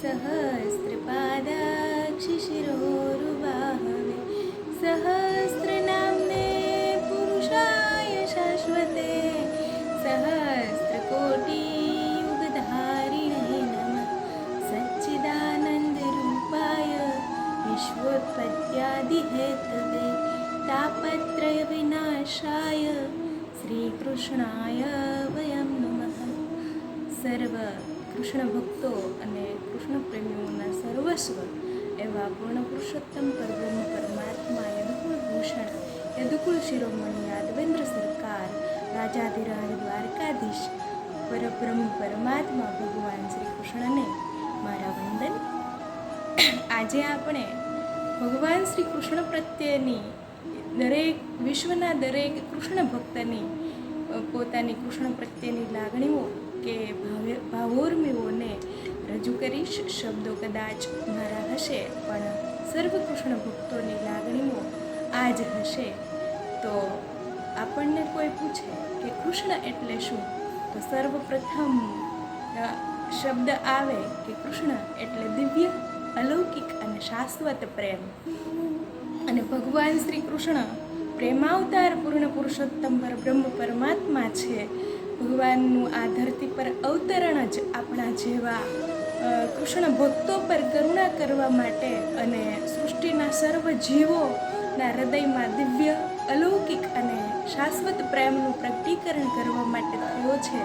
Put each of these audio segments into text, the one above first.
सहस्रपादाक्षिशिरोरुबाहवे सहस्रनाम्ने पुरुषाय शाश्वते सहस्रकोटियुगधारिणे नमः सच्चिदानन्दरूपाय विश्वोत्पत्त्यादिहेतवे तापत्रयविनाशाय શ્રીકૃષ્ણાય વયમ નમઃ. સર્વ કૃષ્ણ ભક્તો અને કૃષ્ણ પ્રેમીઓના સર્વસ્વ એવા પૂર્ણ પુરુષોત્તમ પરબ્રહ્મ પરમાત્મા યદુકુળ ભૂષણ યદુકુળ શિરોમણી યાદવેન્દ્ર સરકાર રાજાધિરાજ દ્વારકાધીશ પરબ્રહ્મ પરમાત્મા ભગવાન શ્રી કૃષ્ણને મારા વંદન. આજે આપણે ભગવાન શ્રી કૃષ્ણ પ્રત્યેની દરેક વિશ્વના દરેક કૃષ્ણ ભક્તની પોતાની કૃષ્ણ પ્રત્યેની લાગણીઓ કે ભાવોર્મીઓને રજૂ કરીશ. શબ્દો કદાચ મારા હશે પણ સર્વ કૃષ્ણ ભક્તોની લાગણીઓ આ જ હશે. તો આપણને કોઈ પૂછે કે કૃષ્ણ એટલે શું, તો સર્વપ્રથમ શબ્દ આવે કે કૃષ્ણ એટલે દિવ્ય, અલૌકિક અને શાશ્વત પ્રેમ. અને ભગવાન શ્રી કૃષ્ણ પ્રેમાવતાર પૂર્ણ પુરુષોત્તમ પરબ્રહ્મ પરમાત્મા છે. ભગવાનનું આ ધરતી પર અવતરણ જ આપણા જેવા કૃષ્ણ ભક્તો પર કરુણા કરવા માટે અને સૃષ્ટિના સર્વ જીવોના હૃદયમાં દિવ્ય, અલૌકિક અને શાશ્વત પ્રેમનું પ્રગટીકરણ કરવા માટે થયો છે.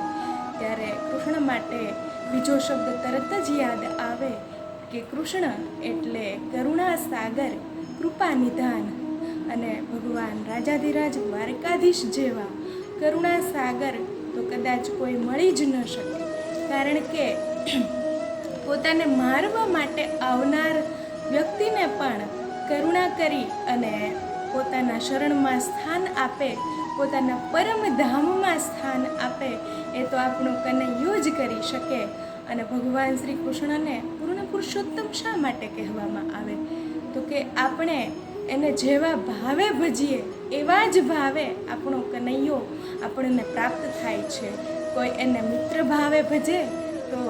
ત્યારે કૃષ્ણ માટે બીજો શબ્દ તરત જ યાદ આવે કે કૃષ્ણ એટલે કરુણા સાગર, કૃપા નિધાન. અને ભગવાન રાજાધિરાજ દ્વારકાધીશ જેવા કરુણા સાગર તો કદાચ કોઈ મળી જ ન શકે, કારણ કે પોતાને મારવા માટે આવનાર વ્યક્તિને પણ કરુણા કરી અને પોતાના શરણમાં સ્થાન આપે, પોતાના પરમધામમાં સ્થાન આપે એ તો આપણો કનૈયો જ કરી શકે. અને ભગવાન શ્રી કૃષ્ણને પૂર્ણ પુરુષોત્તમ શા માટે કહેવામાં આવે, તો કે આપણે એને જેવા ભાવે ભજીએ એવા જ ભાવે આપણો કનૈયો આપણને પ્રાપ્ત થાય છે. કોઈ એને મિત્ર ભાવે ભજે તો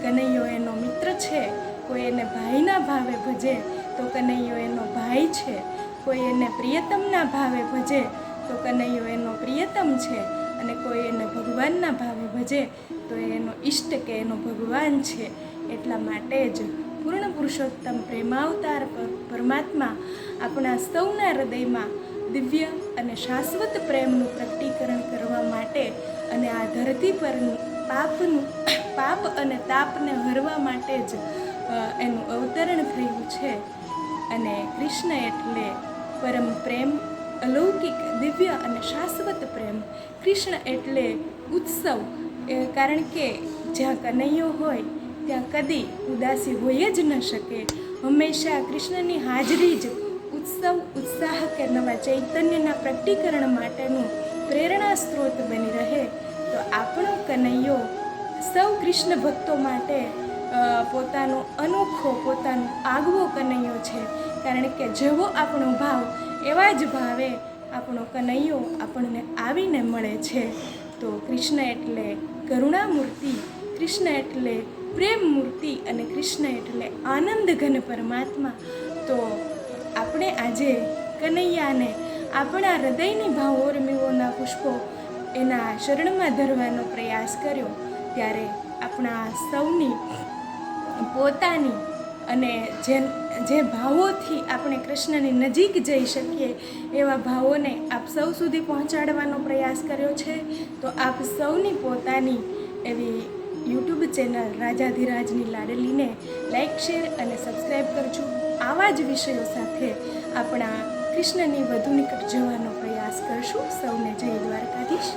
કનૈયો એનો મિત્ર છે, કોઈ એને ભાઈના ભાવે ભજે તો કનૈયો એનો ભાઈ છે, કોઈ એને પ્રિયતમના ભાવે ભજે તો કનૈયો એનો પ્રિયતમ છે, અને કોઈ એને ભગવાનના ભાવે ભજે તો એનો ઈષ્ટ કે એનો ભગવાન છે. એટલા માટે જ પૂર્ણ પુરુષોત્તમ પ્રેમાવતાર પરમાત્મા આપણા સૌના હૃદયમાં દિવ્ય અને શાશ્વત પ્રેમનું પ્રગટીકરણ કરવા માટે અને આ ધરતી પરનું પાપ અને તાપને હરવા માટે જ એનું અવતરણ થયું છે. અને કૃષ્ણ એટલે પરમ પ્રેમ, અલૌકિક, દિવ્ય અને શાશ્વત પ્રેમ. કૃષ્ણ એટલે ઉત્સવ, કારણ કે જ્યાં કનૈયો હોય ત્યાં કદી ઉદાસી હોય જ ન શકે. હંમેશા કૃષ્ણની હાજરી જ ઉત્સવ, ઉત્સાહ કે નવા ચૈતન્યના પ્રગટીકરણ માટેનું પ્રેરણા સ્ત્રોત બની રહે. તો આપણો કનૈયો સૌ કૃષ્ણ ભક્તો માટે પોતાનો અનોખો, પોતાનો આગવો કનૈયો છે, કારણ કે જેવો આપણો ભાવ એવા જ ભાવે આપણો કનૈયો આપણને આવીને મળે છે. તો કૃષ્ણ એટલે કરુણામૂર્તિ, કૃષ્ણ એટલે પ્રેમ મૂર્તિ અને કૃષ્ણ એટલે આનંદ ઘન પરમાત્મા. તો આપણે આજે કનૈયાને આપણા હૃદયની ભાવોર્મીઓના પુષ્પો એના શરણમાં ધરવાનો પ્રયાસ કર્યો. ત્યારે આપણા સૌની પોતાની અને જે ભાવોથી આપણે કૃષ્ણની નજીક જઈ શકીએ એવા ભાવોને આપ સૌ સુધી પહોંચાડવાનો પ્રયાસ કર્યો છે. તો આપ સૌની પોતાની એવી યુટ્યુબ ચેનલ રાજાધિરાજની લાડલીને લાઈક, શેર અને સબસ્ક્રાઈબ કરજો. આવા જ વિષયો સાથે આપણા કૃષ્ણની વધુ નિકટ જવાનો પ્રયાસ કરશું. સૌને જય દ્વારકાધીશ.